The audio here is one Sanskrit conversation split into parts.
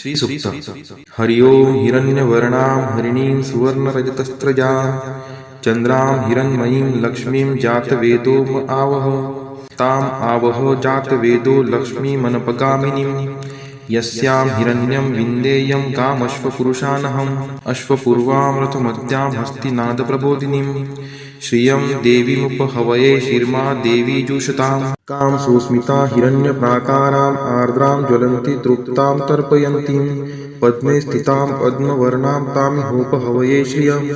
श्रीसूक्त हरि ओं हिरण्यवर्णां हरिणीं सुवर्णरजतस्रजां चन्द्रां हिरण्मयीं लक्ष्मीं जातवेदो आवह ताम् आवह जातवेदो लक्ष्मीमनपगामिनीं यस्यां हिरण्यं विन्देयं कामश्वपुरुषानहम् अश्वपूर्वामृतमद्यां हस्तिनादप्रबोधिनीं श्रियं देवीमुपहवये शिर्मा देवी जुषताम् कां सुस्मिता हिरण्यप्राकाराम् आर्द्रां ज्वलन्ति तृप्तां तर्पयन्तीं पद्मे स्थितां पद्मवर्णां तामिहोपहवये श्रियं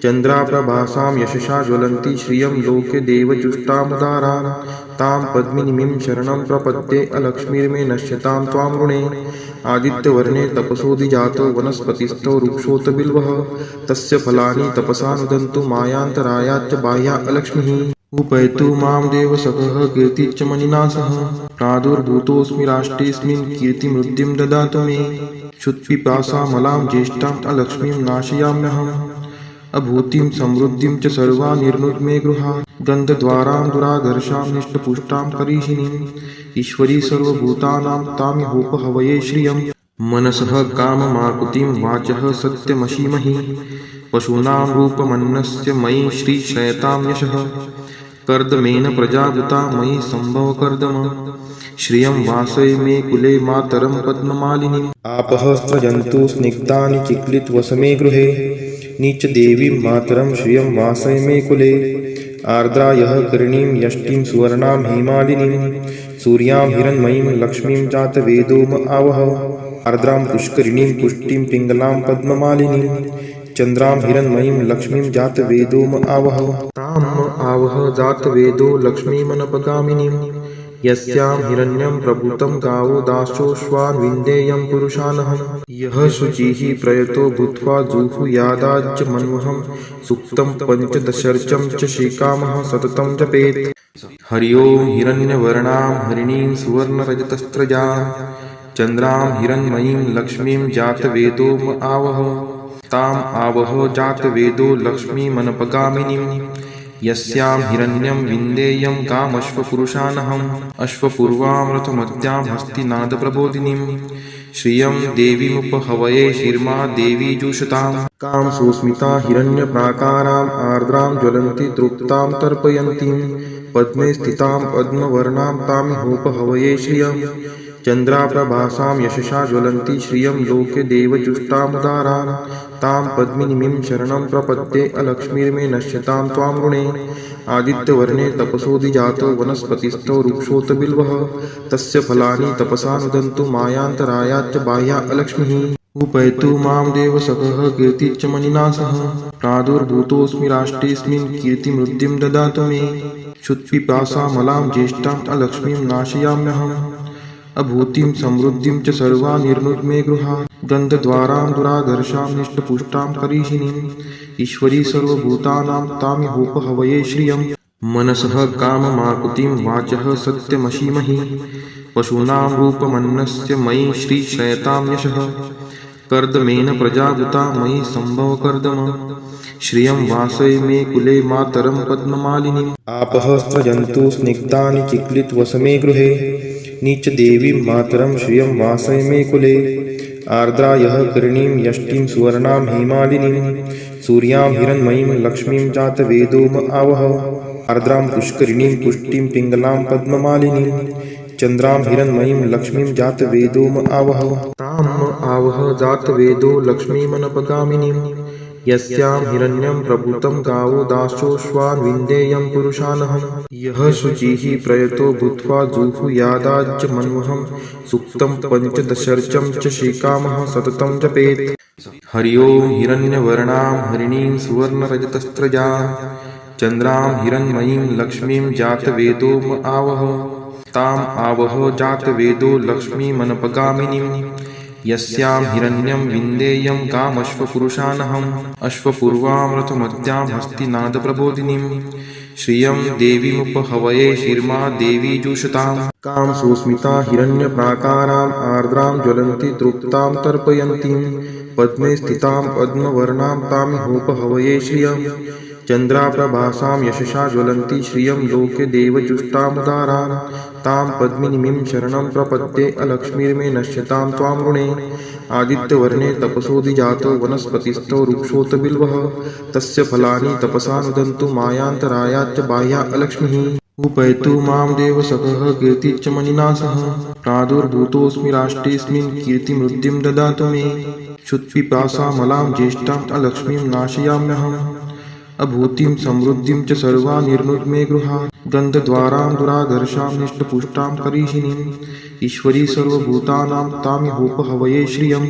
चन्द्राप्रभासां यशसा ज्वलन्ति श्रियं लोके देवजुष्टामुदारां तां पद्मिनीं शरणं प्रपद्ये अलक्ष्मीर्मे नश्यतां त्वां ऋणे आदित्यवर्णे तपसोऽधिजातो वनस्पतिस्थो वृक्षोऽत बिल्वः तस्य फलानि तपसा नुदन्तु मायान्तरायाच्च बाह्या अलक्ष्मीः उपैतु मां देवसखः कीर्तिश्च मणिना सह प्रादुर्भूतोऽस्मि राष्ट्रेऽस्मिन् कीर्तिमृद्धिं ददातु मे क्षुत्पिपासामलां ज्येष्ठाम् अलक्ष्मीं नाशयाम्यहम् अभूतिं समृद्धिं च सर्वा निर्नुद्मे गृहात् गन्धद्वारां दुराधर्षां निष्टपुष्टां करीषिणीम् ईश्वरी सर्वभूतानां तामिहोपहवये श्रियं मनसः काममाकुतिं वाचः सत्यमशीमहि पशूनां रूपमन्नस्य मयि श्रीशयतां यशः कर्दमेन प्रजावृता मयि सम्भवकर्दम श्रियं वासय मे कुले मातरं पद्ममालिनीम् आपः स्रजन्तु स्निग्धानि चिक्लितवसमे गृहे नीचदेवीं मातरं श्रियं वासय मे कुले आर्द्रायः करणीं यष्टिं सुवर्णां हेमालिनीं सूर्यां हिरण्मयीं लक्ष्मीं जातवेदो आवह आर्द्रां पुष्करिणीं पुष्टिं पिङ्गलां पद्ममालिनीं चन्द्रां हिरण्मयीं लक्ष्मीं जातवेदो आवह ताम् आवह जातवेदो लक्ष्मीमनपगामिनीं यस्यां हिरण्यं प्रभूतं गावो दासोऽश्वान् विन्देयं पुरुषानहम् यः शुचिः प्रयतो भूत्वा जुहुयादाज्यमन्वहं सुक्तं पञ्चदशर्चं च श्रीकामः सततं जपेत् हरि ओं हिरण्यवर्णां हरिणीं सुवर्णरजतस्रजां चन्द्रां हिरण्मयीं लक्ष्मीं जातवेदो आवह ताम् आवह जातवेदो लक्ष्मीमनपगामिनीं यस्यां हिरण्यं विन्देयं कामश्वपुरुषानहम् अश्वपूर्वामृतमद्यां हस्तिनादप्रबोधिनीं श्रियं देवीमुपहवये शिर्मा देवी जुषताम् कां सुस्मिता हिरण्यप्राकाराम् आर्द्रां ज्वलन्ति तृप्तां तर्पयन्तीं पद्मे स्थितां पद्मवर्णां तामिहोपहवये श्रियं चन्द्राप्रभासां यशसा ज्वलन्ति श्रियं लोके देवजुष्टामुदारां तां पद्मिनीं शरणं प्रपद्ये अलक्ष्मीर्मे नश्यतां त्वां ऋणे आदित्यवर्णे तपसोऽधिजातो वनस्पतिस्थो वृक्षोऽत बिल्वः तस्य फलानि तपसा नुदन्तु मायान्तरायाच्च बाह्या अलक्ष्मीः उपैतु मां देवसखः कीर्तिश्च मणिना सह प्रादुर्भूतोऽस्मि राष्ट्रेऽस्मिन् कीर्तिमृद्धिं ददातु मे क्षुत्पिपासामलां ज्येष्ठाम् अलक्ष्मीं नाशयाम्यहम् अभूतिं समृद्धिं च सर्वा निर्नुद्मे गृहात् गन्धद्वारां दुराधर्षां निष्टपुष्टां करीषिणीम् ईश्वरी सर्वभूतानां तामिहोपहवये श्रियं मनसः काममाकुतिं वाचः सत्यमशीमहि पशूनां रूपमन्नस्य मयि श्रीशयतां यशः कर्दमेन प्रजावृता मयि सम्भवकर्दम श्रियं वासय मे कुले मातरं पद्ममालिनीम् आपः स्रजन्तु स्निग्धानि चिक्लितवसमे गृहे नीचदेवीं मातरं श्रियं वासय मे कुले आर्द्रायः करणीं यष्टिं सुवर्णां हेमालिनीं सूर्यां हिरण्मयीं लक्ष्मीं जातवेदो आवह आर्द्रां पुष्करिणीं पुष्टिं पिङ्गलां पद्ममालिनीं चन्द्रां हिरण्मयीं लक्ष्मीं जातवेदो आवह ताम् आवह जातवेदो लक्ष्मीमनपगामिनीं यस्यां हिरण्यं प्रभूतं गावो दासोऽश्वान् विन्देयं पुरुषानहम् यः शुचिः प्रयतो भूत्वा जुहुयादाज्यमन्वहं सुक्तं पञ्चदशर्चं च श्रीकामः सततं जपेत् हरि ओं हिरण्यवर्णां हरिणीं सुवर्णरजतस्रजां चन्द्रां हिरण्मयीं लक्ष्मीं जातवेदो आवह ताम् आवह जातवेदो लक्ष्मीमनपगामिनीं यस्यां हिरण्यं विन्देयं कामश्वपुरुषानहम् अश्वपूर्वामृतमद्यां हस्तिनादप्रबोधिनीं श्रियं देवीमुपहवये शिर्मा देवी जुषताम् कां सुस्मिता हिरण्यप्राकाराम् आर्द्रां ज्वलन्ति तृप्तां तर्पयन्तीं पद्मे स्थितां पद्मवर्णां तामिहोपहवये श्रियं चन्द्राप्रभासां यशसा ज्वलन्ति श्रियं लोके देवजुष्टामुदारां तां पद्मिनीं शरणं प्रपद्ये अलक्ष्मीर्मे नश्यतां त्वां ऋणे आदित्यवर्णे तपसोऽधिजातो वनस्पतिस्थो वृक्षोऽत बिल्वः तस्य फलानि तपसा नुदन्तु मायान्तरायाच्च बाह्या अलक्ष्मीः उपैतु मां देवसखः कीर्तिश्च मणिना सह प्रादुर्भूतोऽस्मि राष्ट्रेऽस्मिन् कीर्तिमृद्धिं ददातु मे क्षुत्पिपासामलां ज्येष्ठाम् अलक्ष्मीं नाशयाम्यहम् अभूतिं समृद्धिं च सर्वा निर्नुद्मे गृहात् गन्धद्वारां दुराधर्षां निष्टपुष्टां करीषिणीम् ईश्वरी सर्वभूतानां तामिहोपहवये श्रियम्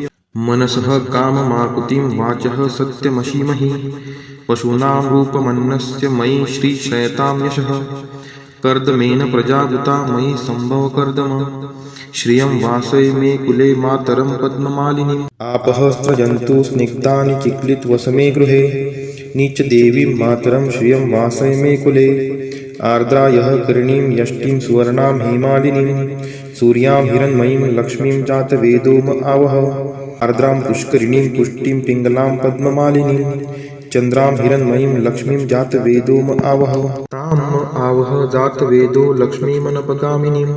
मनसः काममाकुतिं वाचः सत्यमशीमहि पशूनां रूपमन्नस्य मयि श्रीशयतां यशः कर्दमेन प्रजावृता मयि सम्भव कर्दम श्रियं वासय मे कुले मातरं पद्ममालिनीम् आपः स्रजन्तु स्निग्धानि चिक्लितवसमे गृहे नीचदेवीं मातरं श्रियं वासय मे कुले आर्द्रा यः करणीं यष्टिं सुवर्णां हेमालिनीं सूर्यां हिरण्मयीं लक्ष्मीं जातवेदोम आवह आर्द्रां पुष्करिणीं पुष्टिं पिङ्गलां पद्ममालिनीं चन्द्रां हिरण्मयीं लक्ष्मीं जातवेदोम आवह ताम् आवह जातवेदो लक्ष्मीमनपगामिनीं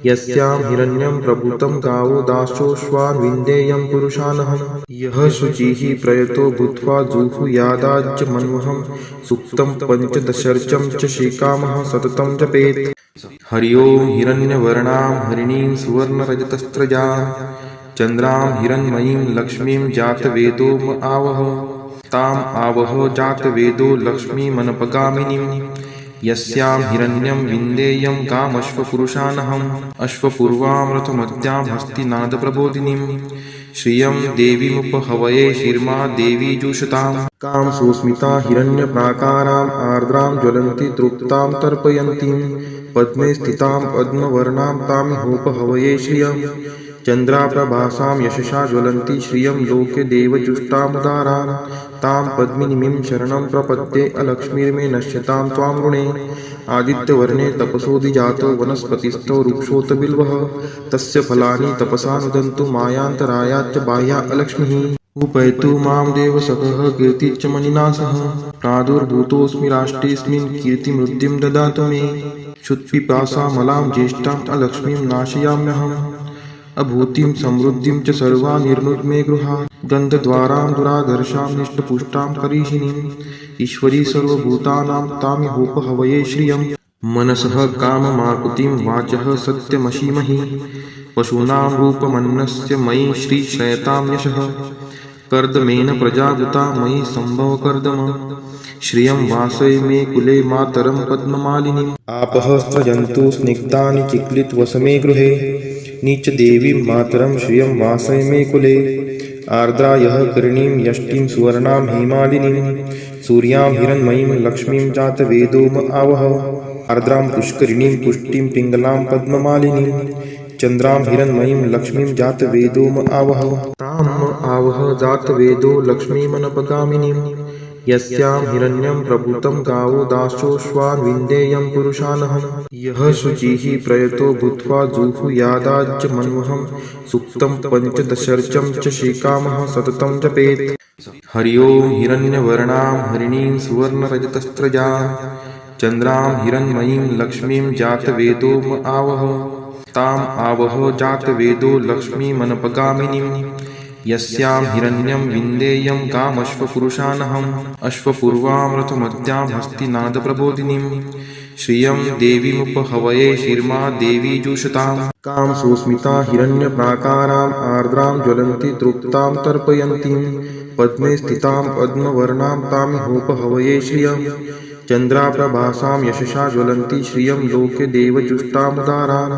यस्यां हिरण्यं प्रभूतं गावो दासोऽश्वान् विन्देयं पुरुषानहं यः शुचिः प्रयतो भूत्वा जुहुयादाज्य मन्वहं सुक्तं पञ्चदशर्चं च श्रीकामः सततं जपेत् हरि ओं हिरण्यवर्णां हरिणीं सुवर्णरजतस्रजां चन्द्रां हिरण्मयीं लक्ष्मीं जातवेदोम आवह ताम् आवह जातवेदो लक्ष्मीमनपगामिनीं यस्यां हिरण्यं विन्देयं कामश्वपुरुषानहम् अश्वपूर्वामृतमद्यां हस्तिनादप्रबोधिनीं श्रियं देवीमुपहवये शिर्मा देवी जुषताम् कां सुस्मिता हिरण्यप्राकाराम् आर्द्रां ज्वलन्ति तृप्तां तर्पयन्तीं पद्मे स्थितां पद्मवर्णां तामिहोपहवये श्रियम् चन्द्राप्रभासां यशसा ज्वलन्ति श्रियं लोके देवजुष्टामुदारां तां पद्मिनीं शरणं प्रपद्ये अलक्ष्मीर्मे नश्यतां त्वां ऋणे आदित्यवर्णे तपसोऽधिजातो वनस्पतिस्थो वृक्षोऽत बिल्वः तस्य फलानि तपसा नुदन्तु मायान्तरायाच्च बाह्या अलक्ष्मीः उपैतु मां देवसखः कीर्तिश्च मणिना सह प्रादुर्भूतोऽस्मि राष्ट्रेऽस्मिन् कीर्तिमृद्धिं ददातु मे क्षुत्पिपासामलां ज्येष्ठाम् अलक्ष्मीं नाशयाम्यहम् अभूतिं समृद्धिं च सर्वा निर्नुद्मे गृहात् गन्धद्वारां दुराधर्षां निष्टपुष्टां करीषिणीम् ईश्वरी सर्वभूतानां तामिहोपहवये श्रियम् मनसः काममाकुतिं वाचः सत्यमशीमहि पशूनां रूपमन्नस्य मयि श्रीशयतां यशः कर्दमेन प्रजावृता मयि सम्भव कर्दम श्रियं वासय मे कुले मातरं पद्ममालिनीम् आपः स्रजन्तु स्निग्धानि चिक्लितवसमे गृहे नीचदेवीं मातरं श्रियं वासय मे कुले आर्द्रा यः करणीं यष्टिं सुवर्णां हेमालिनीं सूर्यां हिरण्मयीं लक्ष्मीं जातवेदोम आवह आर्द्रां पुष्करिणीं पुष्टिं पिङ्गलां पद्ममालिनीं चन्द्रां हिरण्मयीं लक्ष्मीं जातवेदोम आवह ताम् आवह जातवेदो लक्ष्मीमनपगामिनीं यस्यां हिरण्यं प्रभूतं गावो दासोऽश्वान् विन्देयं पुरुषानहं यः शुचिः प्रयतो भूत्वा जुहुयादाज्य मन्वहं सुक्तं पञ्चदशर्चं च श्रीकामः सततं जपेत् हरि ओं हिरण्यवर्णां हरिणीं सुवर्णरजतस्रजां चन्द्रां हिरण्मयीं लक्ष्मीं जातवेदोम आवह ताम् आवह जातवेदो लक्ष्मीमनपगामिनीं यस्यां हिरण्यं विन्देयं कामश्वपुरुषानहम् अश्वपूर्वामृतमद्यां हस्तिनादप्रबोधिनीं श्रियं देवीमुपहवये शिर्मा देवी जुषताम् कां सुस्मिता हिरण्यप्राकाराम् आर्द्रां ज्वलन्ति तृप्तां तर्पयन्तीं पद्मे स्थितां पद्मवर्णां तामिहोपहवये श्रियम् चन्द्राप्रभासां यशसा ज्वलन्ति श्रियं लोके देवजुष्टामुदारां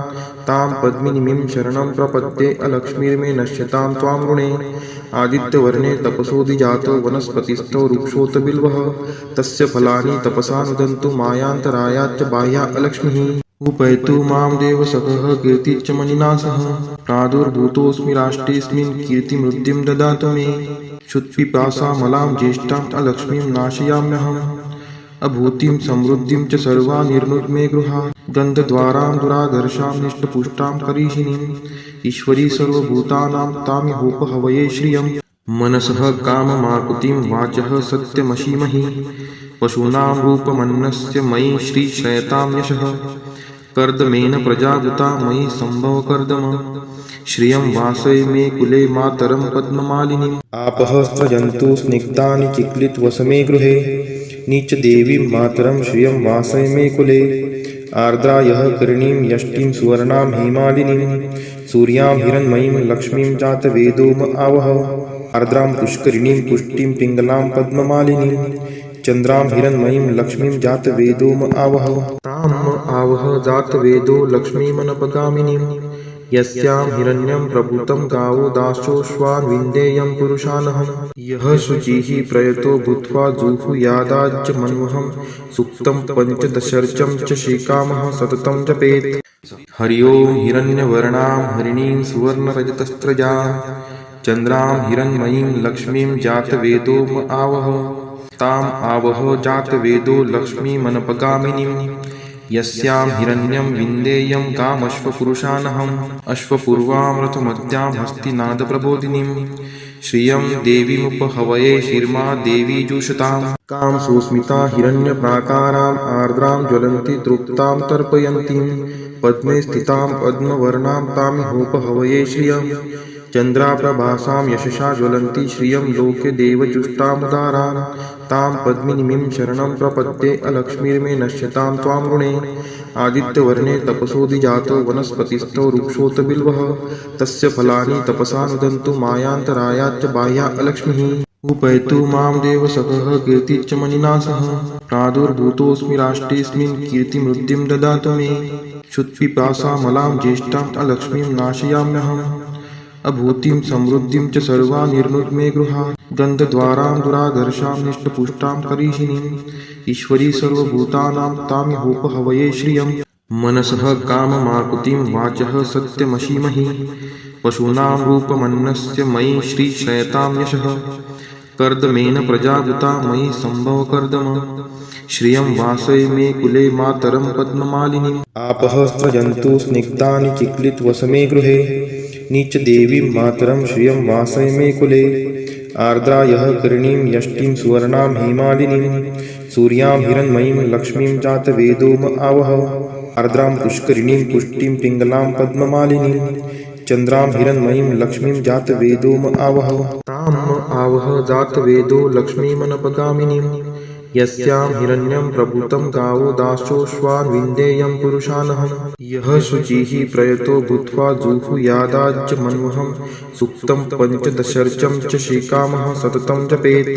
तां पद्मिनीं शरणं प्रपद्ये अलक्ष्मीर्मे नश्यतां त्वां ऋणे आदित्यवर्णे तपसोऽधिजातो वनस्पतिस्थो वृक्षोऽत बिल्वः तस्य फलानि तपसा नुदन्तु मायान्तरायाच्च बाह्या अलक्ष्मीः उपैतु मां देवसखः कीर्तिश्च मणिना सह प्रादुर्भूतोऽस्मि राष्ट्रेऽस्मिन् कीर्तिमृद्धिं ददातु मे क्षुत्पिपासामलां ज्येष्ठाम् अलक्ष्मीं नाशयाम्यहम् अभूतिं समृद्धिं च सर्वा निर्नुद्मे गृहात् गन्धद्वारां दुराधर्षां निष्टपुष्टां करीषिणीम् ईश्वरी सर्वभूतानां तामिहोपहवये श्रियम् मनसः काममाकुतिं वाचः सत्यमशीमहि पशूनां रूपमन्नस्य मयि श्रीशयतां यशः कर्दमेन प्रजावृता मयि सम्भव कर्दम श्रियं वासय मे कुले मातरं पद्ममालिनीम् आपः स्रजन्तु स्निग्धानि चिक्लितवसमे गृहे नीच देवीं मातरं श्रियं वासय मे कुले आर्द्रा यः करणीं यष्टिं सुवर्णां हेमालिनीं सूर्यां हिरण्मयीं लक्ष्मीं जातवेदोम आवह आर्द्रां पुष्करिणीं पुष्टिं पिङ्गलां पद्ममालिनीं चन्द्रां हिरण्मयीं लक्ष्मीं जातवेदोम आवह ताम् आवह जातवेदो लक्ष्मीमनपगामिनीं यस्यां हिरण्यं प्रभूतं गावो दासोऽश्वान् विन्देयं पुरुषानहं यः शुचिः प्रयतो भूत्वा जुहुयादाज्यमन्वहं सुक्तं पञ्चदशर्चं च श्रीकामः सततं जपेत् हरि ओं हिरण्यवर्णां हरिणीं सुवर्णरजतस्त्रजां चन्द्रां हिरण्मयीं लक्ष्मीं जातवेदोम आवह ताम् आवह जातवेदो लक्ष्मीमनपगामिनीं यस्यां हिरण्यं विन्देयं कामश्वपुरुषानहम् अश्वपूर्वां रथमद्यां हस्तिनादप्रबोधिनीं श्रियं देवीमुपहवये शिर्मा देवी जुषताम् कां सुस्मिता हिरण्यप्राकाराम् आर्द्रां ज्वलन्ति तृप्तां तर्पयन्तीं पद्मे स्थितां पद्मवर्णां तामिहोपहवये श्रियम् चन्द्राप्रभासां यशसा ज्वलन्ति श्रियं लोके देवजुष्टामुदारान् तां पद्मिनीं शरणं प्रपद्ये अलक्ष्मीर्मे नश्यतां त्वां ऋणे आदित्यवर्णे तपसोऽधिजातो वनस्पतिस्थो वृक्षोऽत बिल्वः तस्य फलानि तपसा नुदन्तु मायान्तरायाच्च बाह्या अलक्ष्मीः उपैतु मां देवसखः कीर्तिश्च मणिना सह प्रादुर्भूतोऽस्मि राष्ट्रेऽस्मिन् कीर्तिमृद्धिं ददातु मे क्षुत्पिपासामलां ज्येष्ठाम् अलक्ष्मीं नाशयाम्यहम् अभूतिं समृद्धिं च सर्वा निर्नुद्मे गृहात् गन्धद्वारां दुराधर्षां निष्टपुष्टां करीषिणीम् ईश्वरी सर्वभूतानां तामिहोपहवये श्रियं मनसः काममाकुतिं वाचः सत्यमशीमहि पशूनां रूपमन्नस्य मयि श्रीशयतां यशः कर्दमेन प्रजाभूता मयि सम्भवकर्दम श्रियं वासय मे कुले मातरं पद्ममालिनीम् आपः स्रजन्तु स्निग्धानि चिक्लितवसमे गृहे नीच देवीं मातरं श्रियं वासय मे कुले आर्द्रा यः करणीं यष्टिं सुवर्णां हेमालिनीं सूर्यां हिरण्मयीं लक्ष्मीं जातवेदोम आवह आर्द्रां पुष्करिणीं पुष्टिं पिङ्गलां पद्ममालिनीं चन्द्रां हिरण्मयीं लक्ष्मीं जातवेदोम आवह ताम् आवह जातवेदो लक्ष्मीमनपगामिनीं यस्यां हिरण्यं प्रभूतं गावो दासोऽश्वान् विन्देयं पुरुषानहं यः शुचिः प्रयतो भूत्वा जुहुयादाज्यमन्वहं सुक्तं पञ्चदशर्चं च श्रीकामः सततं जपेत्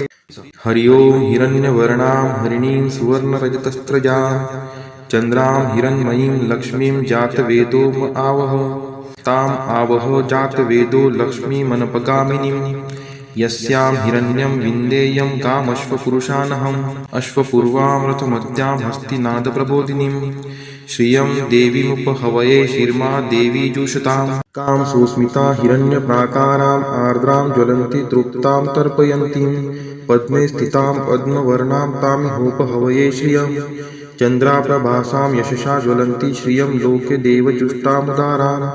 हरि ओं हिरण्यवर्णां हरिणीं सुवर्णरजतस्त्रजां चन्द्रां हिरण्मयीं लक्ष्मीं जातवेदोम आवह ताम् आवह जातवेदो लक्ष्मीमनपगामिनीं यस्यां हिरण्यं विन्देयं कामश्वपुरुषानहम् अश्वपूर्वां रथमद्यां हस्तिनादप्रबोधिनीं श्रियं देवीमुपहवये शिर्मा देवी जुषताम् कां सुस्मिता हिरण्यप्राकाराम् आर्द्रां ज्वलन्ति तृप्तां तर्पयन्तीं पद्मे स्थितां पद्मवर्णां तामिहोपहवये श्रियं चन्द्राप्रभासां यशसा ज्वलन्ति श्रियं लोके देवजुष्टामुदारान्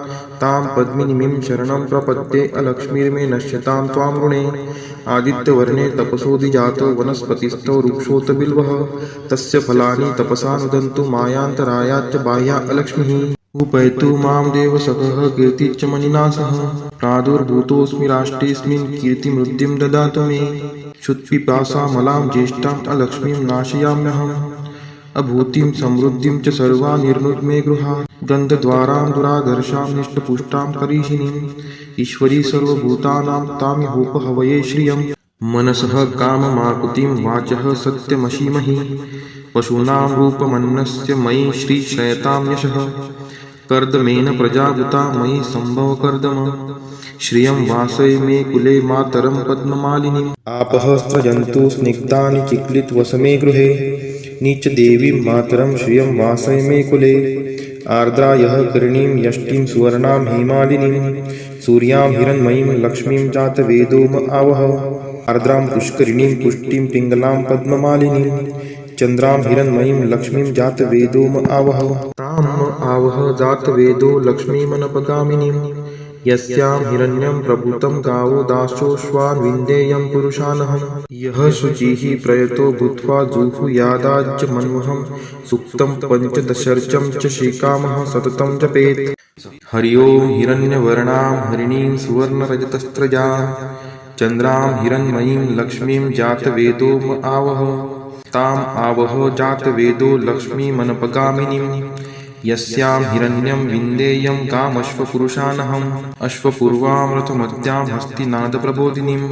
तां पद्मिनीं शरणं प्रपद्ये अलक्ष्मीर्मे नश्यतां त्वां ऋणे आदित्यवर्णे तपसोऽधिजातो वनस्पतिस्थो वृक्षोऽत बिल्वः तस्य फलानि तपसा नुदन्तु मायान्तरायाच्च बाह्या अलक्ष्मीः उपैतु मां देवसखः कीर्तिश्च मणिना सह प्रादुर्भूतोऽस्मि राष्ट्रेऽस्मिन् कीर्तिमृद्धिं ददातु मे क्षुत्पिपासामलां ज्येष्ठाम् अलक्ष्मीं नाशयाम्यहम् अभूतिं समृद्धिं च सर्वा निर्नुद्मे गृहात् गन्धद्वारां दुराधर्षां निष्टपुष्टां करीषिणीम् ईश्वरी सर्वभूतानां तामिहोपहवये श्रियं मनसः काममाकुतिं वाचः सत्यमशीमहि पशूनां रूपमन्नस्य मयि श्रीशयतां यशः कर्दमेन प्रजाभूता मयि सम्भवकर्दम श्रियं वासय मे कुले मातरं पद्ममालिनीम् आपः स्रजन्तु स्निग्धानि चिक्लितवसमे गृहे नीच देवीं मातरं श्रियं वासय मे कुले आर्द्रा यः करणीं यष्टिं सुवर्णां हेमालिनीं सूर्यां हिरण्मयीं लक्ष्मीं जातवेदोम आवह आर्द्रां पुष्करिणीं पुष्टिं पिङ्गलां पद्ममालिनीं चन्द्रां हिरण्मयीं लक्ष्मीं जातवेदोम आवह ताम् आवह जातवेदो लक्ष्मीमनपगामिनीं यस्यां हिरण्यं प्रभूतं गावो दासोऽश्वान् विन्देयं पुरुषानहं यः शुचिः प्रयतो भूत्वा जुहुयादाज्यमन्वहं सुक्तं पञ्चदशर्चं च श्रीकामः सततं जपेत् हरि ओं हिरण्यवर्णां हरिणीं सुवर्णरजतस्रजां चन्द्रां हिरण्मयीं लक्ष्मीं जातवेदो आवह ताम् आवह जातवेदो लक्ष्मीमनपगामिनीं यस्यां हिरण्यं विन्देयं कामश्वपुरुषानहम् अश्वपूर्वामृतमत्यां हस्तिनादप्रबोधिनीं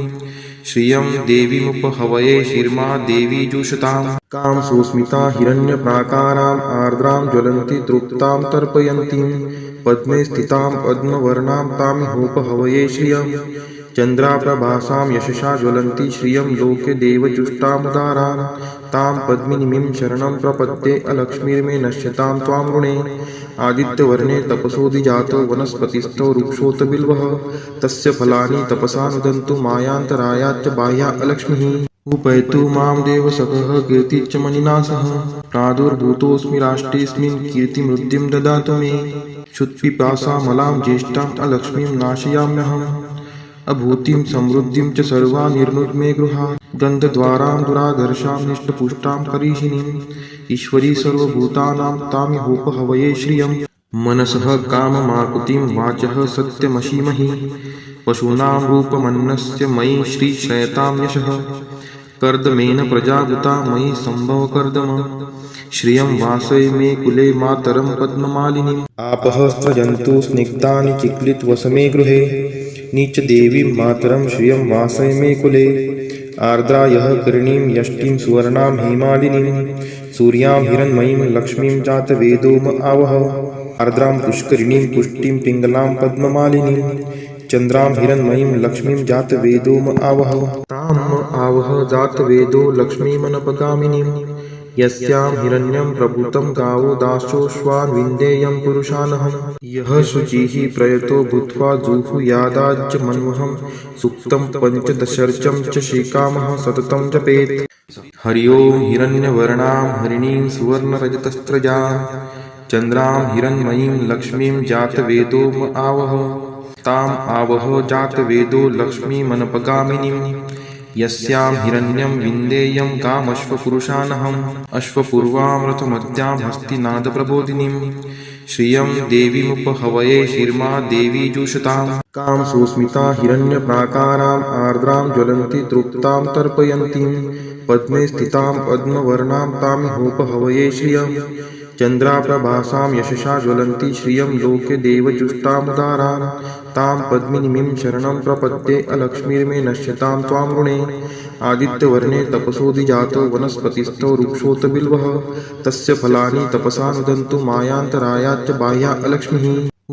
श्रियं देवीमुपहवये शिर्मा देवी जुषताम् कां सुस्मिता हिरण्यप्राकाराम् आर्द्रां ज्वलन्ति तृप्तां तर्पयन्तीं पद्मे स्थितां पद्मवर्णां तामिहोपहवये श्रियं चन्द्राप्रभासां यशसा ज्वलन्ति श्रियं लोके देवजुष्टामुदारां तां पद्मिनीं शरणं प्रपद्ये अलक्ष्मीर्मे नश्यतां त्वां ऋणे आदित्यवर्णे तपसोऽधिजातो वनस्पतिस्थो वृक्षोत बिल्वः तस्य फलानि तपसा नुदन्तु मायान्तरायाच्च बाह्या अलक्ष्मीः उपैतु मां देवसखः कीर्तिश्च मणिना सह प्रादुर्भूतोऽस्मि राष्ट्रेऽस्मिन् कीर्तिमृद्धिं ददातु मे क्षुत्पिपासामलां ज्येष्ठाम् अलक्ष्मीं नाशयाम्यहम् अभूतिं समृद्धिं च सर्वा निर्नुद्मे गृहात् गन्धद्वारां दुराधर्षां निष्टपुष्टां करीषिणीम् ईश्वरी सर्वभूतानां तामिहोपहवये श्रियम् मनसः काममाकुतिं वाचः सत्यमशीमहि पशूनां रूपमन्नस्य मयि श्रीशयतां यशः कर्दमेन प्रजावृता मयि सम्भवकर्दम श्रियं वासय मे कुले मातरं पद्ममालिनीम् आपः स्रजन्तु स्निग्धानि चिक्लितवसमे गृहे नीचदेवीं मातरं श्रियं वासय मे कुले आर्द्रायः करणीं यष्टिं सुवर्णां हेमालिनीं सूर्यां हिरण्मयीं लक्ष्मीं जातवेदो आवह आर्द्रां पुष्करिणीं पुष्टिं पिङ्गलां पद्ममालिनीं चन्द्रां हिरण्मयीं लक्ष्मीं जातवेदो आवह ताम् आवह जातवेदो लक्ष्मीमनपगामिनीं यस्यां हिरण्यं प्रभूतं गावो दासोऽश्वान् विन्देयं पुरुषानहम् यः शुचिः प्रयतो भूत्वा जुहुयादाज्यमन्वहं सुक्तं पञ्चदशर्चं च श्रीकामः सततं जपेत् हरि ओं हिरण्यवर्णां हरिणीं सुवर्णरजतस्रजां चन्द्रां हिरण्मयीं लक्ष्मीं जातवेदो आवह ताम् आवह जातवेदो लक्ष्मीमनपगामिनीं यस्यां हिरण्यं विन्देयं कामश्वपुरुषानहम् अश्वपूर्वामृतमत्यां हस्तिनादप्रबोधिनीं श्रियं देवीमुपहवये शिर्मा देवी जुषताम् कां सुस्मिता हिरण्यप्राकाराम् आर्द्रां ज्वलन्ति तृप्तां तर्पयन्तीं पद्मे स्थितां पद्मवर्णां तामिहोपहवये श्रियं चन्द्राप्रभासां यशसा ज्वलन्ति श्रियं लोके देवजुष्टामुदारां तां पद्मिनीं शरणं प्रपद्ये अलक्ष्मीर्मे नश्यतां त्वां ऋणे आदित्यवर्णे तपसोऽधिजातो वनस्पतिस्थो वृक्षोत बिल्वः तस्य फलानि तपसा नुदन्तु मायान्तरायाच्च बाह्या अलक्ष्मीः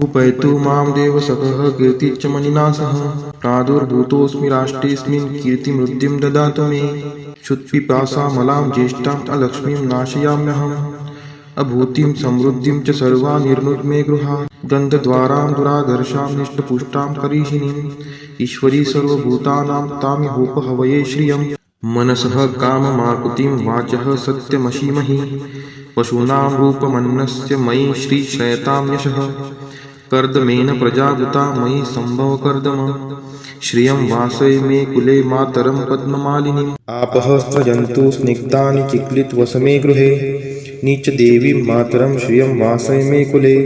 उपैतु मां देवसखः कीर्तिश्च मणिना सह प्रादुर्भूतोऽस्मि राष्ट्रेऽस्मिन् कीर्तिमृद्धिं ददातु मे क्षुत्पिपासामलां ज्येष्ठाम् अलक्ष्मीं नाशयाम्यहम् अभूतिं समृद्धिं च सर्वा निर्नुद्मे गृहात् गन्धद्वारां दुराधर्षां निष्टपुष्टां करीषिणीम् ईश्वरी सर्वभूतानां तामिहोपहवये श्रियम् मनसः काममाकुतिं वाचः सत्यमशीमहि पशूनां रूपमन्नस्य मयि श्रीशयतां यशः कर्दमेन प्रजावृता मयि सम्भवकर्दम श्रियं वासय मे कुले मातरं पद्ममालिनीम् आपः स्रजन्तु स्निग्धानि चिक्लितवसमे गृहे नीचदेवीं मातरं श्रियं वासय मे कुले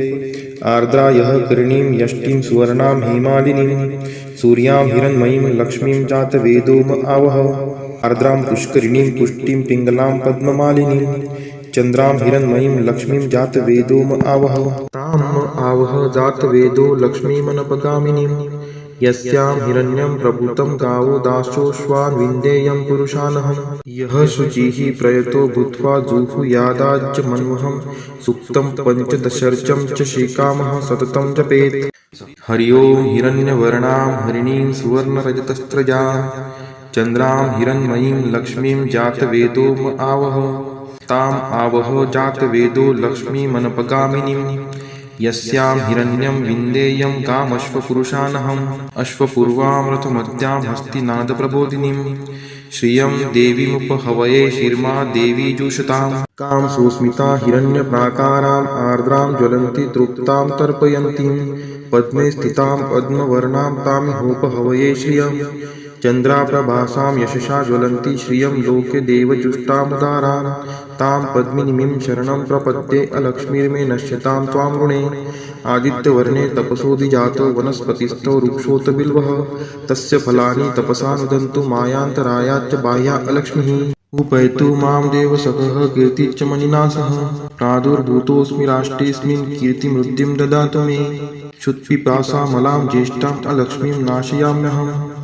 आर्द्रायः करणीं यष्टिं सुवर्णां हेमालिनीं सूर्यां हिरण्मयीं लक्ष्मीं जातवेदो आवह आर्द्रां पुष्करिणीं पुष्टिं पिङ्गलां पद्ममालिनीं चन्द्रां हिरण्मयीं लक्ष्मीं जातवेदो आवह ताम् आवह जातवेदो लक्ष्मीमनपगामिनीं यस्यां हिरण्यं प्रभूतं गावो दासोऽश्वान् विन्देयं पुरुषानहम् यः शुचिः प्रयतो भूत्वा जुहुयादाज्यमन्वहं सुक्तं पञ्चदशर्चं च श्रीकामः सततं जपेत् हरि ओं हिरण्यवर्णां हरिणीं सुवर्णरजतस्रजां चन्द्रां हिरण्मयीं लक्ष्मीं जातवेदो आवह ताम् आवह जातवेदो लक्ष्मीमनपगामिनीं यस्यां हिरण्यं विन्देयं कामश्वपुरुषानहम् अश्वपूर्वामृतमत्यां हस्तिनादप्रबोधिनीं श्रियं देवीमुपहवये शिर्मा देवी जुषताम् कां सुस्मिता हिरण्यप्राकाराम् आर्द्रां ज्वलन्ति तृप्तां तर्पयन्तीं पद्मे स्थितां पद्मवर्णां तामिहोपहवये श्रियं चन्द्राप्रभासां यशसा ज्वलन्ति श्रियं लोके देवजुष्टामुदारां तां पद्मिनीं शरणं प्रपद्ये अलक्ष्मीर्मे नश्यतां त्वां ऋणे आदित्यवर्णे तपसोऽधिजातो वनस्पतिस्थो वृक्षोऽत बिल्वः तस्य फलानि तपसा नुदन्तु मायान्तरायाच्च बाह्या अलक्ष्मीः उपैतु मां देवसखः कीर्तिश्च मणिना सह प्रादुर्भूतोऽस्मि राष्ट्रेऽस्मिन् कीर्तिमृद्धिं ददातु मे क्षुत्पिपासामलां ज्येष्ठाम् अलक्ष्मीं नाशयाम्यहम्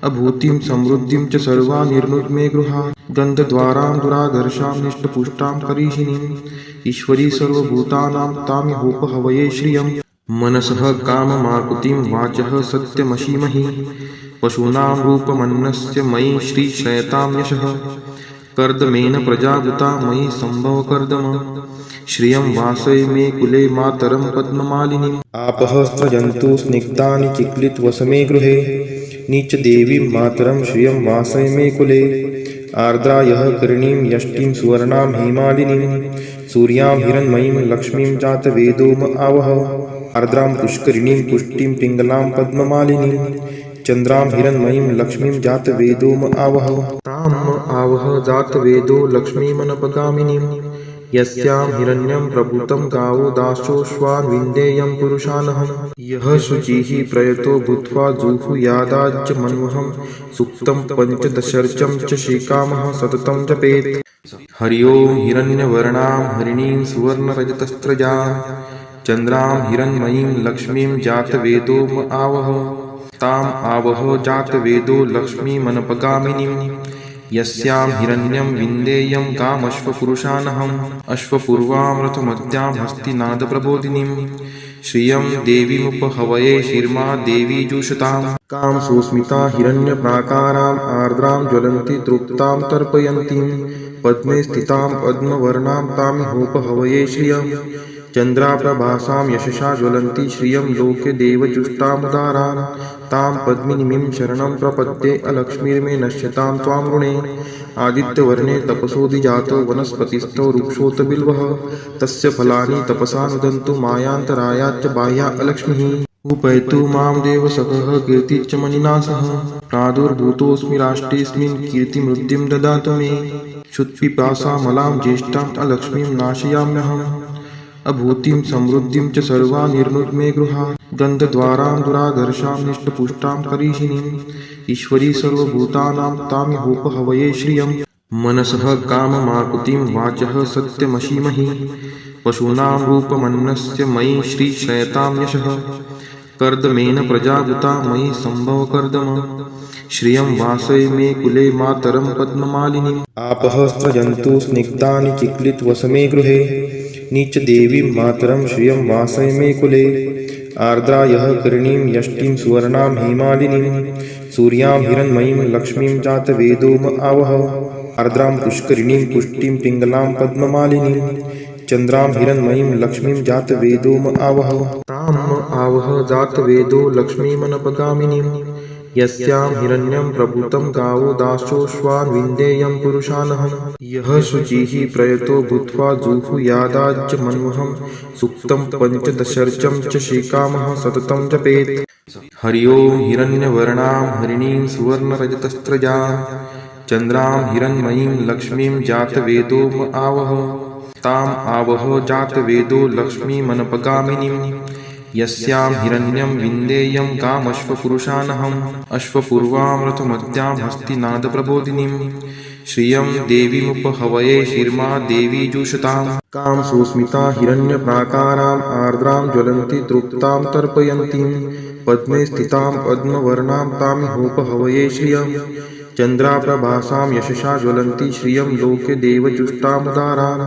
अभूतिं समृद्धिं च सर्वा निर्नुद्मे गृहात् गन्धद्वारां दुराधर्षां निष्टपुष्टां करीषिणीम् ईश्वरी सर्वभूतानां तामिहोपहवये श्रियम् मनसः काममाकुतिं वाचः सत्यमशीमहि पशूनां रूपमन्नस्य मयि श्रीशयतां यशः कर्दमेन प्रजावृता मयि सम्भवकर्दम श्रियं वासय मे कुले मातरं पद्ममालिनीम् आपः स्रजन्तु स्निग्धानि चिक्लितवसमे गृहे नीचदेवीं मातरं श्रियं वासय मे कुले आर्द्रा यः करणीं यष्टिं सुवर्णां हेमालिनीं सूर्यां हिरण्मयीं लक्ष्मीं जातवेदोम आवह आर्द्रां पुष्करिणीं पुष्टिं पिङ्गलां पद्ममालिनीं चन्द्रां हिरण्मयीं लक्ष्मीं जातवेदोम आवह ताम् आवह जातवेदो लक्ष्मीमनपगामिनीं यस्यां हिरण्यं प्रभूतं गावो दासोऽश्वान् विन्देयं पुरुषानहं यः शुचिः प्रयतो भूत्वा जुहुयादाज्ज मन्वहं सुक्तं पञ्चदशर्चं च श्रीकामः सततं जपेत् हरि ओं हिरण्यवर्णां हरिणीं सुवर्णरजतस्रजां चन्द्रां हिरण्मयीं लक्ष्मीं जातवेदोम आवह ताम् आवह जातवेदो लक्ष्मीमनपगामिनीं यस्यां हिरण्यं विन्देयं कामश्वपुरुषानहम् अश्वपूर्वां रथमद्यां हस्तिनादप्रबोधिनीं श्रियं देवीमुपहवये शिर्मा देवी जुषताम् कां सुस्मिता हिरण्यप्राकाराम् आर्द्रां ज्वलन्ति तृप्तां तर्पयन्तीं पद्मे स्थितां पद्मवर्णां तामिहोपहवये श्रियम् चन्द्राप्रभासां यशसा ज्वलन्ति श्रियं लोके देवजुष्टामुदारान् तां पद्मिनीं शरणं प्रपद्ये अलक्ष्मीर्मे नश्यतां त्वां ऋणे आदित्यवर्णे तपसोऽधिजातो वनस्पतिस्थो वृक्षोऽत बिल्वः तस्य फलानि तपसा नुदन्तु मायान्तरायाच्च बाह्या अलक्ष्मीः उपैतु मां देवसखः कीर्तिश्च मणिना सह प्रादुर्भूतोऽस्मि राष्ट्रेऽस्मिन् कीर्तिमृद्धिं ददातु मे क्षुत्पिपासामलां ज्येष्ठाम् अलक्ष्मीं नाशयाम्यहम् अभूतिं समृद्धिं च सर्वा निर्नुद्मे गृहात् गन्धद्वारां दुराधर्षां निष्टपुष्टां करीषिणीम् ईश्वरी सर्वभूतानां तामिहोपहवये श्रियम् मनसः काममाकुतिं वाचः सत्यमशीमहि पशूनां रूपमन्नस्य मयि श्रीशयतां यशः कर्दमेन प्रजावृता मयि सम्भवकर्दम श्रियं वासय मे कुले मातरं पद्ममालिनीम् आपः स्रजन्तु स्निग्धानि चिक्लितवसमे गृहे नीचदेवीं मातरं श्रियं वासय मे कुले आर्द्रा यः करणीं यष्टिं सुवर्णां हेमालिनीं सूर्यां हिरण्मयीं लक्ष्मीं जातवेदोम आवह आर्द्रां पुष्करिणीं पुष्टिं पिङ्गलां पद्ममालिनीं चन्द्रां हिरण्मयीं लक्ष्मीं जातवेदोम आवह ताम् आवह जातवेदो लक्ष्मीमनपगामिनीं यस्यां हिरण्यं प्रभूतं गावो दासोऽश्वान् विन्देयं पुरुषानहं यः शुचिः प्रयतो भूत्वा जुहुयादाज्ज मन्वहं सुक्तं पञ्चदशर्चं च श्रीकामः सततं जपेत् हरि ओं हिरण्यवर्णां हरिणीं सुवर्णरजतस्रजां चन्द्रां हिरण्मयीं लक्ष्मीं जातवेदोम आवह ताम् आवह जातवेदो लक्ष्मीमनपगामिनीं यस्यां हिरण्यं विन्देयं कामश्वपुरुषानहम् अश्वपूर्वां रथमद्यां हस्तिनादप्रबोधिनीं श्रियं देवीमुपहवये शिर्मा देवी जुषताम् कां सुस्मिता हिरण्यप्राकाराम् आर्द्रां ज्वलन्ति तृप्तां तर्पयन्तीं पद्मे स्थितां पद्मवर्णां तामिहोपहवये श्रियम् चन्द्राप्रभासां यशसा ज्वलन्ति श्रियं लोके देवजुष्टामुदारान्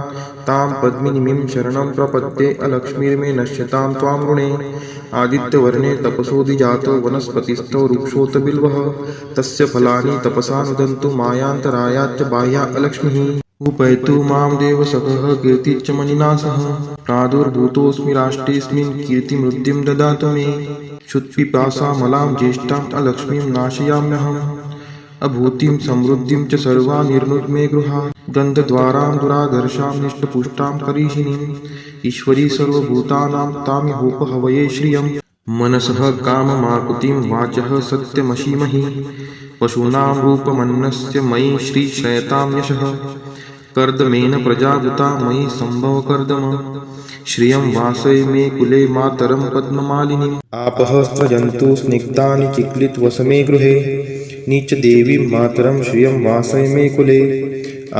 तां पद्मिनीं शरणं प्रपद्ये अलक्ष्मीर्मे नश्यतां त्वां ऋणे आदित्यवर्णे तपसोऽधिजातो वनस्पतिस्थो वृक्षोऽत बिल्वः तस्य फलानि तपसा नुदन्तु मायान्तरायाच्च बाह्या अलक्ष्मीः उपैतु मां देवसखः कीर्तिश्च मणिना सह प्रादुर्भूतोऽस्मि राष्ट्रेऽस्मिन् कीर्तिमृद्धिं ददातु मे क्षुत्पिपासामलां ज्येष्ठाम् अलक्ष्मीं नाशयाम्यहम् अभूतिं समृद्धिं च सर्वा निर्नुद्मे गृहात् गन्धद्वारां दुराधर्षां निष्टपुष्टां करीषिणीम् ईश्वरी सर्वभूतानां तामिहोपहवये श्रियम् मनसः काममाकुतिं वाचः सत्यमशीमहि पशूनां रूपमन्नस्य मयि श्रीशयतां यशः कर्दमेन प्रजाभूता मयि संभव कर्दम श्रियं वासय मे कुले मातरं पद्ममालिनीम् आपः स्रजन्तु स्निग्धानि चिक्लितवसमे गृहे नीच देवीं मातरं श्रियं वासय मे कुले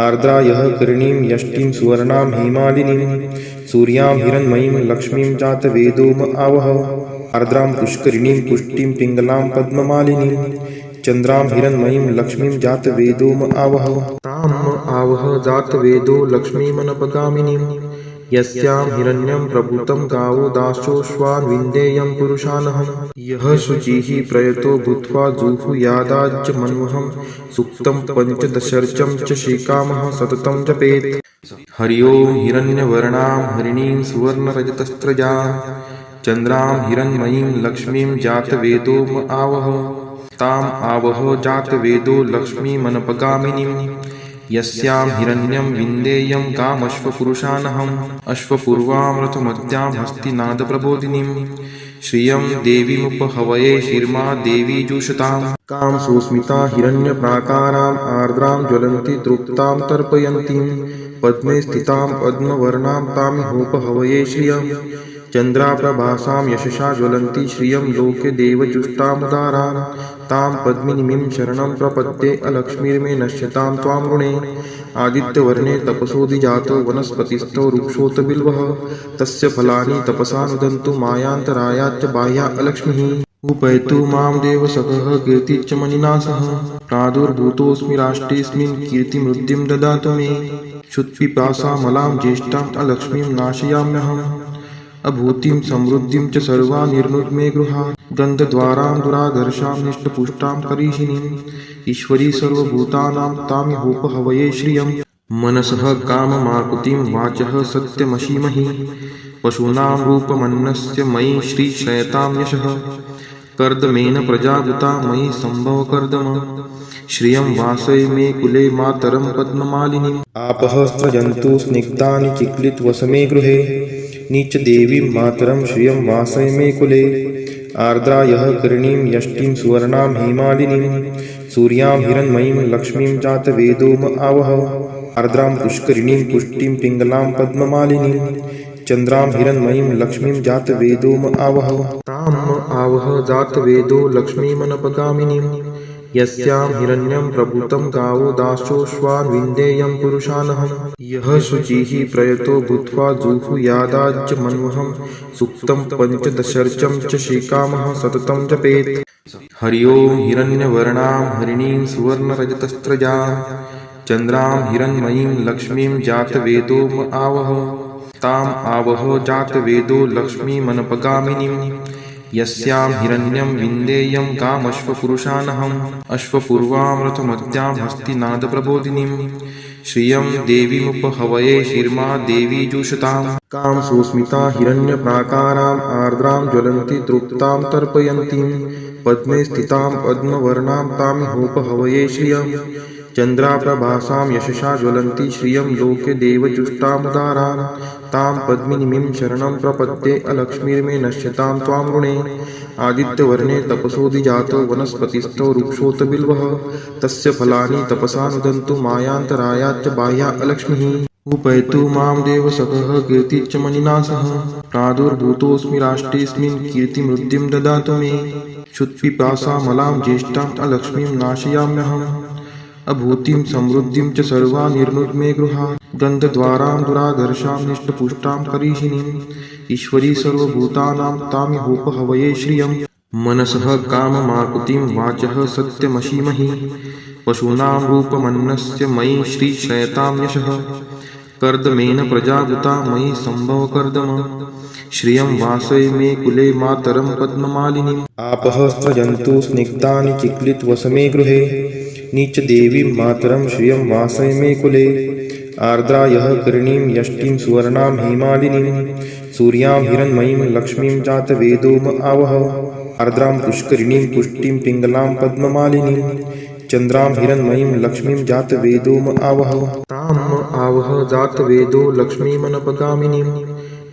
आर्द्रा यः कर्णीं यष्टिं सुवर्णां हेमालिनीं सूर्यां हिरण्मयीं लक्ष्मीं जातवेदोम आवह आर्द्रां पुष्करिणीं पुष्टिं पिङ्गलां पद्ममालिनीं चन्द्रां हिरण्मयीं लक्ष्मीं जातवेदोम आवह ताम् आवह जातवेदो लक्ष्मीमनपगामिनीं यस्यां हिरण्यं प्रभूतं गावो दासोऽश्वान् विन्देयं पुरुषानहं यः शुचिः प्रयतो भूत्वा जुहुयादाज्यमन्वहं सुक्तं पञ्चदशर्चं च श्रीकामः सततं जपेत् हरि ओं हिरण्यवर्णां हरिणीं सुवर्णरजतस्त्रजां चन्द्रां हिरण्मयीं लक्ष्मीं जातवेदोम आवह ताम् आवह जातवेदो लक्ष्मीमनपगामिनीं यस्यां हिरण्यं विन्देयं कामश्वपुरुषानहम् अश्वपूर्वां रथमद्यां हस्तिनादप्रबोधिनीं श्रियं देवीमुपहवये शिर्मा देवी जुषताम् कां सुस्मिता हिरण्यप्राकाराम् आर्द्रां ज्वलन्ति तृप्तां तर्पयन्तीं पद्मे स्थितां पद्मवर्णां तामिहोपहवये श्रियं चन्द्राप्रभासां यशसा ज्वलन्ति श्रियं लोके देवजुष्टामुदारां तां पद्मिनीं शरणं प्रपद्ये अलक्ष्मीर्मे नश्यतां त्वां ऋणे आदित्यवर्णे तपसोऽधिजातो वनस्पतिस्थो वृक्षोऽत बिल्वः तस्य फलानि तपसा नुदन्तु मायान्तरायाच्च बाह्या अलक्ष्मीः उपैतु मां देवसखः कीर्तिश्च मणिना सह प्रादुर्भूतोऽस्मि राष्ट्रेऽस्मिन् कीर्तिमृद्धिं ददातु मे क्षुत्पिपासामलां ज्येष्ठाम् अलक्ष्मीं नाशयाम्यहम् अभूतिं समृद्धिं च सर्वा निर्नुद्मे गृहात् गन्धद्वारां दुराधर्षां निष्टपुष्टां करीषिणीम् ईश्वरी सर्वभूतानां तामिहोपहवये श्रियं मनसः काममाकुतिं वाचः सत्यमशीमहि पशूनां रूपमन्नस्य मयि श्रीशयतां यशः कर्दमेन प्रजाभूता मयि संभव कर्दम श्रियं वासय मे कुले मातरं पद्ममालिनीम् आपः स्रजन्तु स्निग्धानि चिक्लितवसमे गृहे नीच देवीं मातरं श्रियं वासय मे कुले आर्द्रा यः कर्णीं यष्टिं सुवर्णां हेमालिनीं सूर्यां हिरण्मयीं लक्ष्मीं जातवेदोम आवह आर्द्रां पुष्करिणीं पुष्टिं पिङ्गलां पद्ममालिनीं चन्द्रां हिरण्मयीं लक्ष्मीं जातवेदोम आवह ताम् आवह जातवेदो लक्ष्मीमनपगामिनीं यस्यां हिरण्यं प्रभूतं गावो दासोऽश्वान् विन्देयं पुरुषानहं यः शुचिः प्रयतो भूत्वा जुहुयादाज्यमन्वहं सुक्तं पञ्चदशर्चं च श्रीकामः सततं जपेत् हरि ओं हिरण्यवर्णां हरिणीं सुवर्णरजतस्त्रजां चन्द्रां हिरण्मयीं लक्ष्मीं जातवेदोम आवह ताम् आवह जातवेदो लक्ष्मीमनपगामिनीं यस्यां हिरण्यं विन्देयं कामश्वपुरुषानहम् अश्वपूर्वां रथमद्यां हस्तिनादप्रबोधिनीं श्रियं देवीमुपहवये शिर्मा देवी जुषताम् कां सुस्मिता हिरण्यप्राकाराम् आर्द्रां ज्वलन्ति तृप्तां तर्पयन्तीं पद्मे स्थितां पद्मवर्णां तामिहोपहवये श्रियं चन्द्राप्रभासां यशसा ज्वलन्ति श्रियं लोके देवजुष्टामुदारां तां पद्मिनीं शरणं प्रपद्ये अलक्ष्मीर्मे नश्यतां त्वां ऋणे आदित्यवर्णे तपसोऽधिजातो वनस्पतिस्थो वृक्षोऽत बिल्वः तस्य फलानि तपसा नुदन्तु मायान्तरायाच्च बाह्या अलक्ष्मीः उपैतु मां देवसखः कीर्तिश्च मणिना सह प्रादुर्भूतोऽस्मि राष्ट्रेऽस्मिन् कीर्तिमृद्धिं ददातु मे क्षुत्पिपासामलां ज्येष्ठाम् अलक्ष्मीं नाशयाम्यहम् अभूतिं समृद्धिं च सर्वा निर्नुद्मे गृहात् गन्धद्वारां दुराधर्षां निष्टपुष्टां करीषिणीम् ईश्वरी सर्वभूतानां तामिहोपहवये श्रियं मनसः काममाकुतिं वाचः सत्यमशीमहि पशूनां रूपमन्नस्य मयि श्रीशयतां यशः कर्दमेन प्रजाभूता मयि संभव कर्दम श्रियं वासय मे कुले मातरं पद्ममालिनीम् आपः स्रजन्तु स्निग्धानि चिक्लितवसमे गृहे नीच देवीं मातरं श्रियं वासय मे कुले आर्द्रा यः कर्णीं यष्टिं सुवर्णां हेमालिनीं सूर्यां हिरण्मयीं लक्ष्मीं जातवेदोम आवह आर्द्रां पुष्करिणीं पुष्टिं पिङ्गलां पद्ममालिनीं चन्द्रां हिरण्मयीं लक्ष्मीं जातवेदोम आवह ताम् आवह जातवेदो लक्ष्मीमनपगामिनीं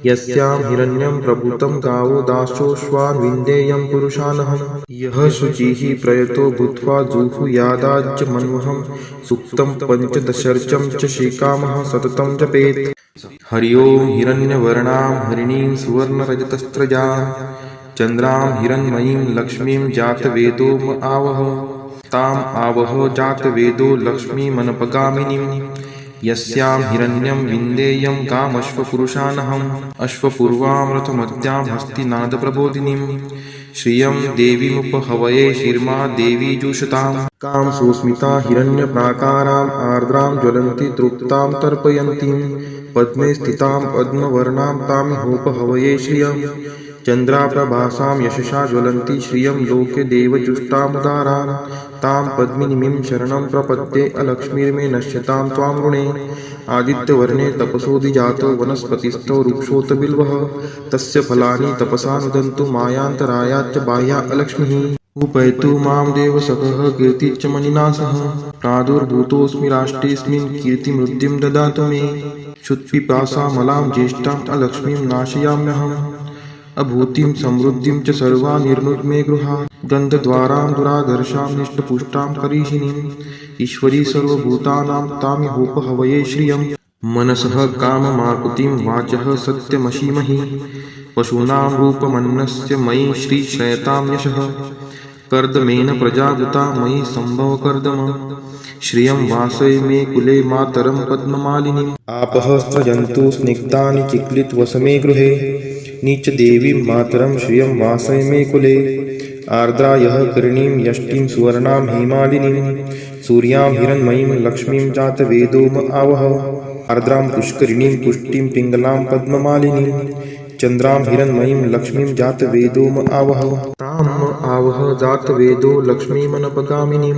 यस्यां हिरण्यं प्रभूतं गावो दासोऽश्वान् विन्देयं पुरुषानहम् यः शुचिः प्रयतो भूत्वा जुहुयादाज्य मन्वहं सुक्तं पञ्चदशर्चं च श्रीकामः सततं जपेत्। हरि ओं हिरण्यवर्णां हरिणीं सुवर्णरजतस्रजां चन्द्रां हिरण्मयीं लक्ष्मीं जातवेदो आवह ताम् आवह जातवेदो लक्ष्मीमनपगामिनीं यस्यां हिरण्यं विन्देयं कामश्वपुरुषानहम् अश्वपूर्वामृतमद्यां हस्तिनादप्रबोधिनीं श्रियं देवीमुपहवये शिर्मा देवी जुषताम् कां सुस्मिता हिरण्यप्राकाराम् आर्द्रां ज्वलन्ति तृप्तां तर्पयन्तीं पद्मे स्थितां पद्मवर्णां तामिहोपहवये श्रियं चन्द्राप्रभासां यशसा ज्वलन्ति श्रियं लोके देवजुष्टामुदारां तां पद्मिनीं शरणं प्रपद्ये अलक्ष्मीर्मे नश्यतां त्वां ऋणे आदित्यवर्णे तपसोऽधिजातो वनस्पतिस्थो वृक्षोत बिल्वः तस्य फलानि तपसा नुदन्तु मायान्तरायाच्च बाह्या अलक्ष्मीः उपैतु मां देवसखः कीर्तिश्च मणिना सह प्रादुर्भूतोऽस्मि राष्ट्रेऽस्मिन् कीर्तिमृद्धिं ददातु मे क्षुत्पिपासामलां ज्येष्ठाम् अलक्ष्मीं नाशयाम्यहम् अभूतिं समृद्धिं च सर्वा निर्नुद्मे गृहात् गन्धद्वारां दुराधर्षां निष्टपुष्टां करीषिणीम् ईश्वरी सर्वभूतानां तामिहोपहवये श्रियं मनसः काममाकुतिं वाचः सत्यमशीमहि पशूनां रूपमन्नस्य मयि श्रीशयतां यशः कर्दमेन प्रजावृता मयि सम्भव कर्दम श्रियं वासय मे कुले मातरं पद्ममालिनीम् आपः स्रजन्तु स्निग्धानि चिक्लितवसमे गृहे नीच देवीं मातरं श्रियं वासय मे कुले आर्द्रा यः कर्णीं यष्टिं सुवर्णां हेमालिनीं सूर्यां हिरण्मयीं लक्ष्मीं जातवेदो आवह आर्द्रां पुष्करिणीं पुष्टिं पिङ्गलां पद्ममालिनीं चन्द्रां हिरण्मयीं लक्ष्मीं जातवेदो आवह ताम् आवह जातवेदो लक्ष्मीमनपगामिनीं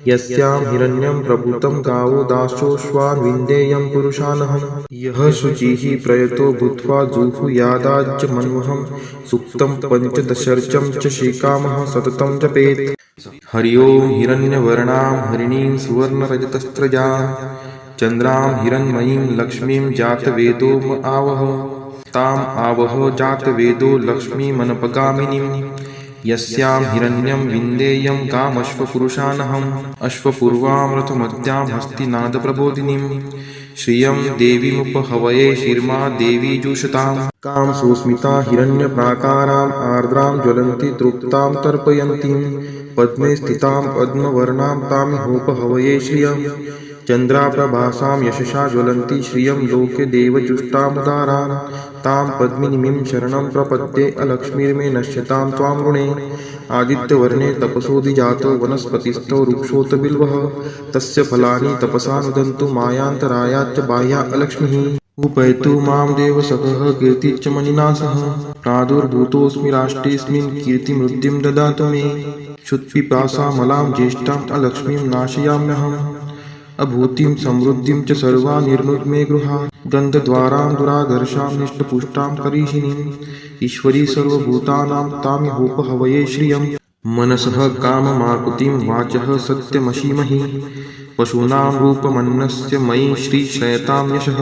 यस्यां हिरण्यं प्रभूतं गावो दासोऽश्वान् विन्देयं पुरुषानहम् यः शुचिः प्रयतो भूत्वा जुहुयादाज्य मन्वहं सुक्तं पञ्चदशर्चं च श्रीकामः सततं जपेत्। हरि ओं हिरण्यवर्णां हरिणीं सुवर्णरजतस्रजां चन्द्रां हिरण्मयीं लक्ष्मीं जातवेदो आवह ताम् आवह जातवेदो लक्ष्मीमनपगामिनीं यस्यां हिरण्यं विन्देयं कामश्वपुरुषानहम् अश्वपूर्वामृतमद्यां हस्तिनादप्रबोधिनीं श्रियं देवीमुपहवये शिर्मा देवी जुषताम् कां सुस्मिता हिरण्यप्राकाराम् आर्द्रां ज्वलन्ति तृप्तां तर्पयन्तीं पद्मे स्थितां पद्मवर्णां तामिहोपहवये श्रियं चन्द्राप्रभासां यशसा ज्वलन्ति श्रियं लोके देवजुष्टामुदारां तां पद्मिनीं शरणं प्रपद्ये अलक्ष्मीर्मे नश्यतां त्वां ऋणे आदित्यवर्णे तपसोऽधिजातो वनस्पतिस्थो वृक्षोत बिल्वः तस्य फलानि तपसा नुदन्तु मायान्तरायाच्च बाह्या अलक्ष्मीः उपैतु मां देवसखः कीर्तिश्च मणिना सह प्रादुर्भूतोऽस्मि राष्ट्रेऽस्मिन् कीर्तिमृद्धिं ददातु मे क्षुत्पिपासामलां ज्येष्ठाम् अलक्ष्मीं नाशयाम्यहम् अभूतिं समृद्धिं च सर्वा निर्नुद्मे गृहात् गन्धद्वारां दुराधर्षां निष्टपुष्टां करीषिणीम् ईश्वरी सर्वभूतानां तामिहोपहवये श्रियं मनसः काममाकुतिं वाचः सत्यमशीमहि पशूनां रूपमन्नस्य मयि श्रीशयतां यशः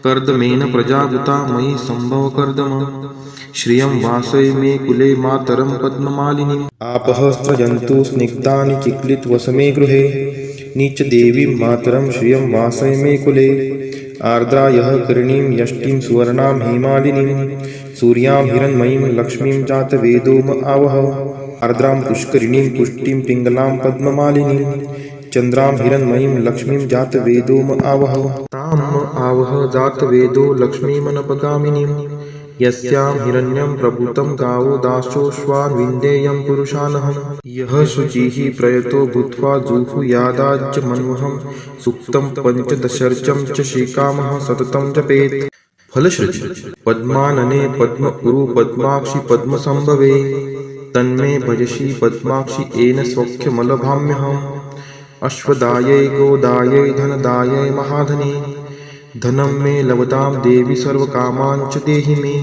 कर्दमेन प्रजावृता मयि सम्भव कर्दम श्रियं वासय मे कुले मातरं पद्ममालिनीम् आपः स्रजन्तु स्निग्धानि चिक्लितवसमे गृहे नीच देवीं मातरं श्रियं वासय मे कुले आर्द्रा यः कर्णीं यष्टिं सुवर्णां हेमालिनीं सूर्यां हिरण्मयीं लक्ष्मीं जातवेदो आवह आर्द्रां पुष्करिणीं पुष्टिं पिङ्गलां पद्ममालिनीं चन्द्रां हिरण्मयीं लक्ष्मीं जातवेदो आवह ताम् आवह जातवेदो लक्ष्मीमनपगामिनीं यस्यां हिरण्यं प्रभूतं गावो दासोऽश्वान् विन्देयं पुरुषानहम् यः शुचिः प्रयतो भूत्वा जुहुयादाज्य मन्वहं सुक्तं पञ्चदशर्चं च श्रीकामः सततं जपेत्। फलश्रुति पद्मानने पद्म उरु पद्माक्षि पद्मसंभवे तन्मे भजसि पद्माक्षि येन सौख्यमलभाम्यहम् अश्वदायै गोदायै धनदायै महाधने धनं मे लवतां देवी सर्वकामान् च देहि मे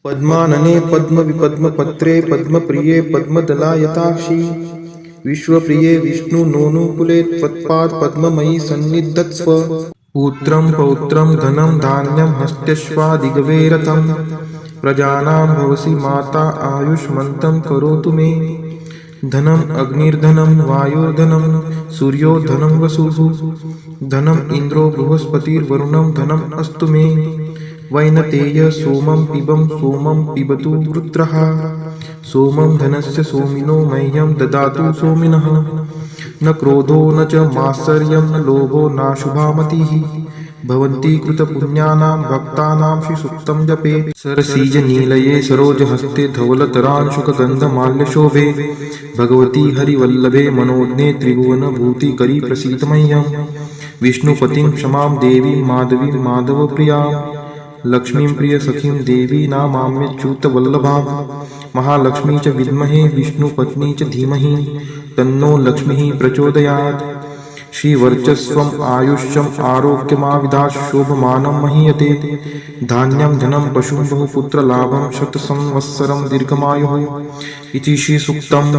पद्मानने पद्मविपद्मपत्रे पद्मप्रिये पद्मदलायताक्षी विश्वप्रिये विष्णु नोनुकुले त्वत्पाद पद्ममयी सन्निधत्स्व पुत्रं पौत्रं धनं धान्यं हस्त्यश्वादिगवे रथं प्रजानां भवसि माता आयुष्मन्तं करोतु मे धनम् अग्निर्धनं वायुर्धनं सूर्यो धनं वसुः धनम् इन्द्रो बृहस्पतिर्वरुणं धनम् अस्तु मे वैनतेय सोमं पिबतु वृत्रः सोमं धनस्य सोमिनो मह्यं ददातु सोमिनः न क्रोधो न च मात्सर्यं न लोभो नाशुभा मतिः भवन्ति कृतपुण्यानां भक्तानां श्रीसूक्तं जपेत् सरसीजनीलये सरोजहस्ते धवलतरांशुकगन्धमाल्यशोभे भगवती हरिवल्लभे मनोज्ञे त्रिभुवनभूतिकरी प्रसीद मह्यं विष्णुपतिं क्षमां देवीं माधवीं माधवप्रियां लक्ष्मीं प्रियसखीं देवी नामाम्यच्युतवल्लभां महालक्ष्मी च विद्महे विष्णुपत्नी च धीमहि तन्नो लक्ष्मीः प्रचोदयात् श्रीवर्चस्वम् आयुष्यम् आरोग्यमाविधात् शोभमानं महीयते धान्यं धनं पशुं बहुपुत्रलाभं शतसंवत्सरं दीर्घमायुः इति श्रीसूक्तम्।